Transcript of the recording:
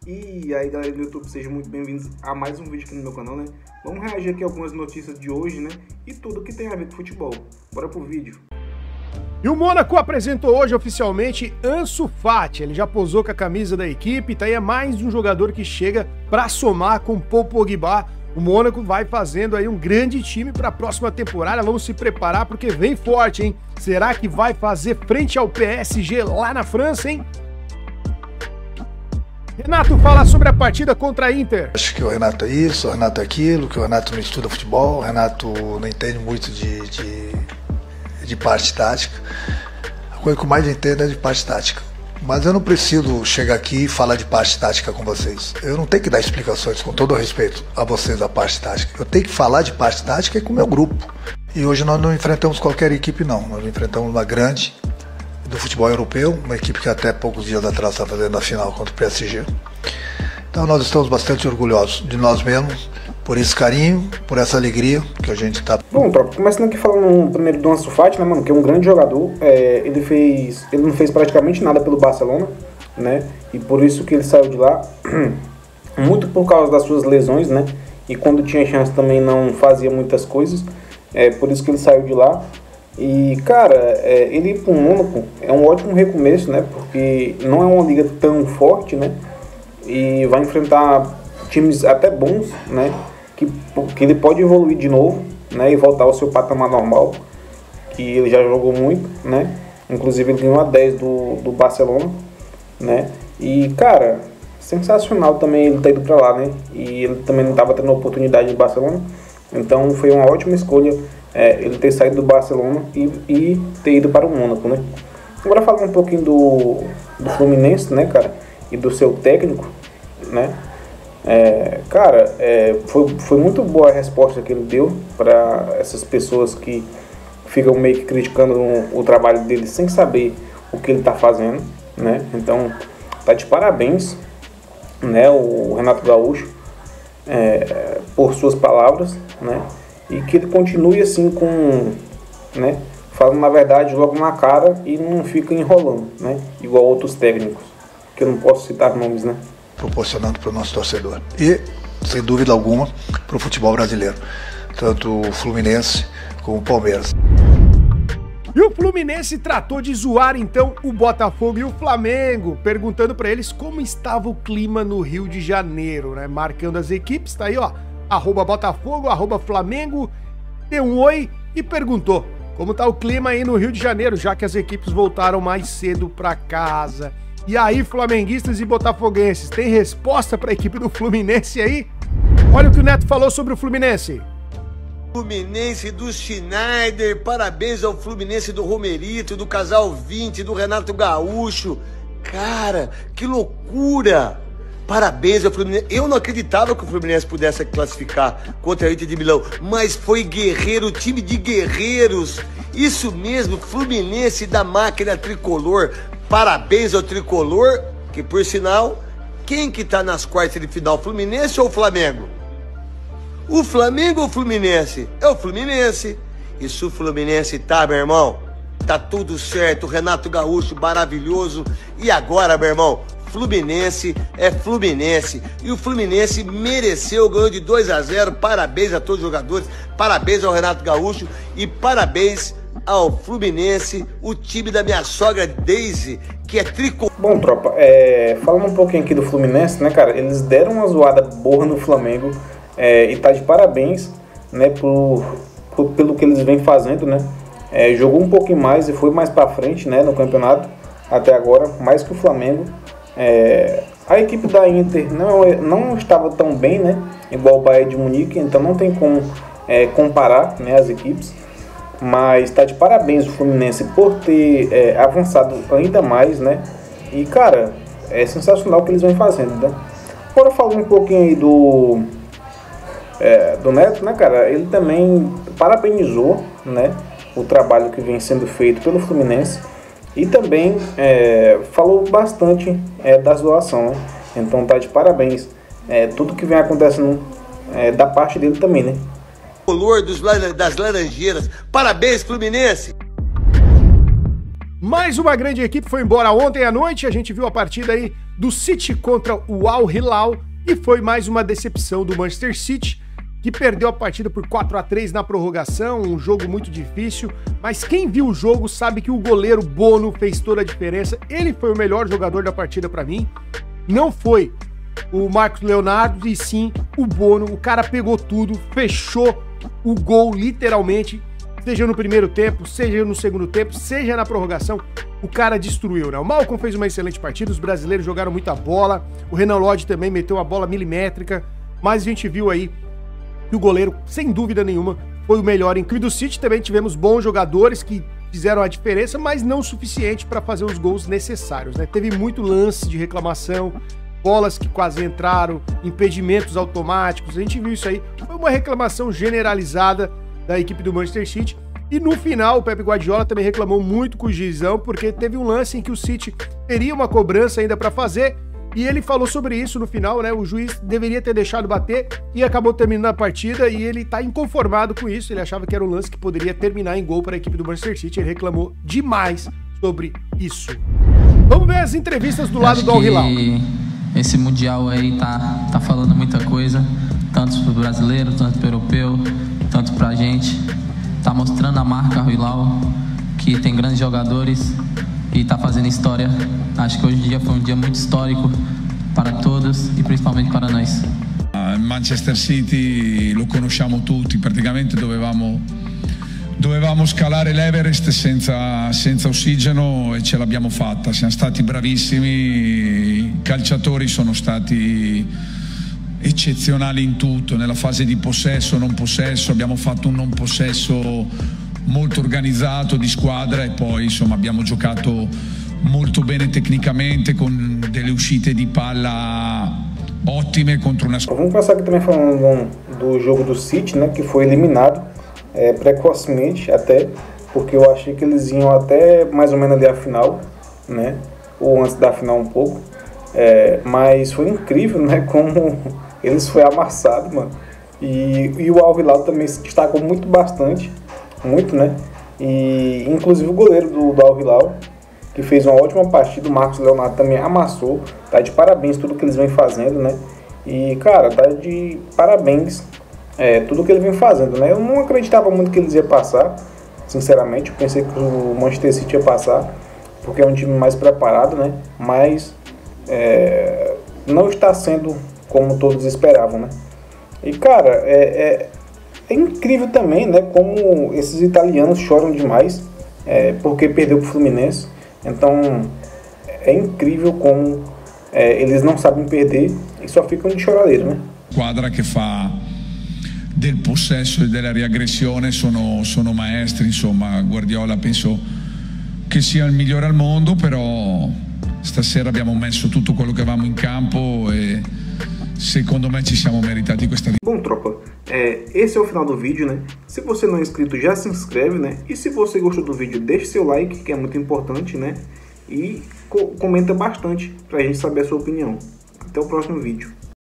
E aí galera do YouTube, sejam muito bem-vindos a mais um vídeo aqui no meu canal, né? Vamos reagir aqui a algumas notícias de hoje, né? E tudo que tem a ver com futebol. Bora pro vídeo. E o Mônaco apresentou hoje oficialmente Ansu Fati. Ele já posou com a camisa da equipe, tá aí, é mais um jogador que chega para somar com Paul Pogba. O Mônaco vai fazendo aí um grande time para a próxima temporada. Vamos se preparar porque vem forte, hein? Será que vai fazer frente ao PSG lá na França, hein? Renato, fala sobre a partida contra a Inter. Acho que o Renato é isso, o Renato é aquilo, que o Renato não estuda futebol, o Renato não entende muito de parte tática. A coisa que eu mais entendo é de parte tática. Mas eu não preciso chegar aqui e falar de parte tática com vocês. Eu não tenho que dar explicações, com todo o respeito a vocês, da parte tática. Eu tenho que falar de parte tática com o meu grupo. E hoje nós não enfrentamos qualquer equipe, não. Nós enfrentamos uma grande do futebol europeu, uma equipe que até poucos dias atrás está fazendo a final contra o PSG. Então nós estamos bastante orgulhosos de nós mesmos, por esse carinho, por essa alegria que a gente está. Bom, tropa, começando aqui falando primeiro do Ansu Fati, né, mano, que é um grande jogador. Ele não fez praticamente nada pelo Barcelona, né, e por isso que ele saiu de lá, muito por causa das suas lesões, né, e quando tinha chance também não fazia muitas coisas, por isso que ele saiu de lá. E, cara, ele ir pro Mônaco é um ótimo recomeço, né, porque não é uma liga tão forte, né, e vai enfrentar times até bons, né, que ele pode evoluir de novo, né, e voltar ao seu patamar normal, que ele já jogou muito, né, inclusive ele ganhou a 10 do Barcelona, né, e, cara, sensacional também ele ter ido pra lá, né, e ele também não estava tendo oportunidade no Barcelona, então foi uma ótima escolha ele ter saído do Barcelona e ter ido para o Mônaco, né. Agora falando um pouquinho do Fluminense, né, cara, e do seu técnico, né. Cara, foi muito boa a resposta que ele deu para essas pessoas que ficam meio que criticando o trabalho dele sem saber o que ele está fazendo, né. Então tá de parabéns, né, o Renato Gaúcho, por suas palavras, né, e que ele continue assim né, falando na verdade logo na cara e não fica enrolando, né, igual outros técnicos, que eu não posso citar nomes, né. Proporcionando para o nosso torcedor e, sem dúvida alguma, para o futebol brasileiro, tanto o Fluminense como o Palmeiras. E o Fluminense tratou de zoar então o Botafogo e o Flamengo, perguntando para eles como estava o clima no Rio de Janeiro, né? Marcando as equipes, tá aí, ó, @Botafogo, @Flamengo, deu um oi e perguntou como tá o clima aí no Rio de Janeiro, já que as equipes voltaram mais cedo para casa. E aí, flamenguistas e botafoguenses, tem resposta para a equipe do Fluminense aí? Olha o que o Neto falou sobre o Fluminense. Fluminense do Schneider, parabéns ao Fluminense do Romerito, do Casal 20, do Renato Gaúcho. Cara, que loucura! Parabéns ao Fluminense. Eu não acreditava que o Fluminense pudesse classificar contra a Inter de Milão, mas foi guerreiro, time de guerreiros. Isso mesmo, Fluminense da máquina tricolor. Parabéns ao tricolor, que por sinal, quem que tá nas quartas de final, Fluminense ou Flamengo? O Flamengo ou o Fluminense? É o Fluminense. E se o Fluminense tá, meu irmão, tá tudo certo. Renato Gaúcho, maravilhoso. E agora, meu irmão, Fluminense é Fluminense. E o Fluminense mereceu, ganhou de 2-0. Parabéns a todos os jogadores. Parabéns ao Renato Gaúcho. E parabéns ao Fluminense, o time da minha sogra Daisy, que é tricolor. Bom, tropa, falando um pouquinho aqui do Fluminense, né, cara, eles deram uma zoada boa no Flamengo, e tá de parabéns, né, pelo que eles vêm fazendo, né, jogou um pouquinho mais e foi mais pra frente, né, no campeonato, até agora, mais que o Flamengo. A equipe da Inter não estava tão bem, né, igual o Bayern de Munique, então não tem como comparar, né, as equipes. Mas tá de parabéns o Fluminense por ter avançado ainda mais, né? E, cara, é sensacional o que eles vêm fazendo, né? Agora falando um pouquinho aí do Neto, né, cara? Ele também parabenizou, né, o trabalho que vem sendo feito pelo Fluminense. E também falou bastante da zoação, né? Então tá de parabéns. Tudo que vem acontecendo da parte dele também, né? Color das Laranjeiras. Parabéns, Fluminense! Mais uma grande equipe foi embora ontem à noite, a gente viu a partida aí do City contra o Al Hilal e foi mais uma decepção do Manchester City, que perdeu a partida por 4-3 na prorrogação, um jogo muito difícil, mas quem viu o jogo sabe que o goleiro Bono fez toda a diferença, ele foi o melhor jogador da partida pra mim, não foi o Marcos Leonardo e sim o Bono, o cara pegou tudo, fechou o gol literalmente, seja no primeiro tempo, seja no segundo tempo, seja na prorrogação, o cara destruiu, né? O Malcom fez uma excelente partida, os brasileiros jogaram muita bola, o Renan Lodge também meteu uma bola milimétrica, mas a gente viu aí que o goleiro, sem dúvida nenhuma, foi o melhor em campo. E do City também tivemos bons jogadores que fizeram a diferença, mas não o suficiente para fazer os gols necessários, né? Teve muito lance de reclamação, bolas que quase entraram, impedimentos automáticos, a gente viu isso aí, foi uma reclamação generalizada da equipe do Manchester City, e no final o Pep Guardiola também reclamou muito com o juizão, porque teve um lance em que o City teria uma cobrança ainda para fazer, e ele falou sobre isso no final, né, o juiz deveria ter deixado bater, e acabou terminando a partida, e ele tá inconformado com isso, ele achava que era um lance que poderia terminar em gol para a equipe do Manchester City, ele reclamou demais sobre isso. Vamos ver as entrevistas do lado do Al Hilal. Esse Mundial aí tá falando muita coisa, tanto pro brasileiro, tanto pro europeu, tanto pra gente. Tá mostrando a marca Al Hilal, que tem grandes jogadores e tá fazendo história. Acho que hoje em dia foi um dia muito histórico para todos e principalmente para nós. Manchester City lo conosciamo tutti, praticamente dovevamo scalare l'Everest senza ossigeno e ce l'abbiamo fatta, siamo stati bravissimi, i calciatori sono stati eccezionali in tutto, nella fase di possesso, non possesso, abbiamo fatto un non possesso molto organizzato di squadra e poi insomma abbiamo giocato molto bene tecnicamente con delle uscite di palla ottime contro una squadra. Vamos começar aqui também falando do jogo do City, né, que foi eliminado precocemente até, porque eu achei que eles iam até mais ou menos ali a final, né, ou antes da final um pouco, mas foi incrível, né, como eles foi amassado, mano, e o Al Hilal também se destacou muito, né, e inclusive o goleiro do Al Hilal, que fez uma ótima partida, o Marcos Leonardo também amassou, tá de parabéns tudo que eles vêm fazendo, né, e cara, tá de parabéns tudo que ele vem fazendo, né? Eu não acreditava muito que eles iam passar, sinceramente. Eu pensei que o Manchester City ia passar, porque é um time mais preparado, né? Mas não está sendo como todos esperavam, né? E cara, é incrível também, né? Como esses italianos choram demais, porque perdeu pro Fluminense. Então é incrível como eles não sabem perder e só ficam de choradeira, né? Squadra che fa del possesso e della riaggressione sono maestri, insomma. Guardiola penso che sia il migliore al mondo, però stasera abbiamo messo tutto quello che avevamo in campo e secondo me ci siamo meritati questa vittoria. Bom, tropa, esse é o final do vídeo, né? Se você não é inscrito, já se inscreve, né? E se você gostou do vídeo, deixe seu like, que é muito importante, né? E comenta bastante pra gente saber a sua opinião. Até o próximo vídeo.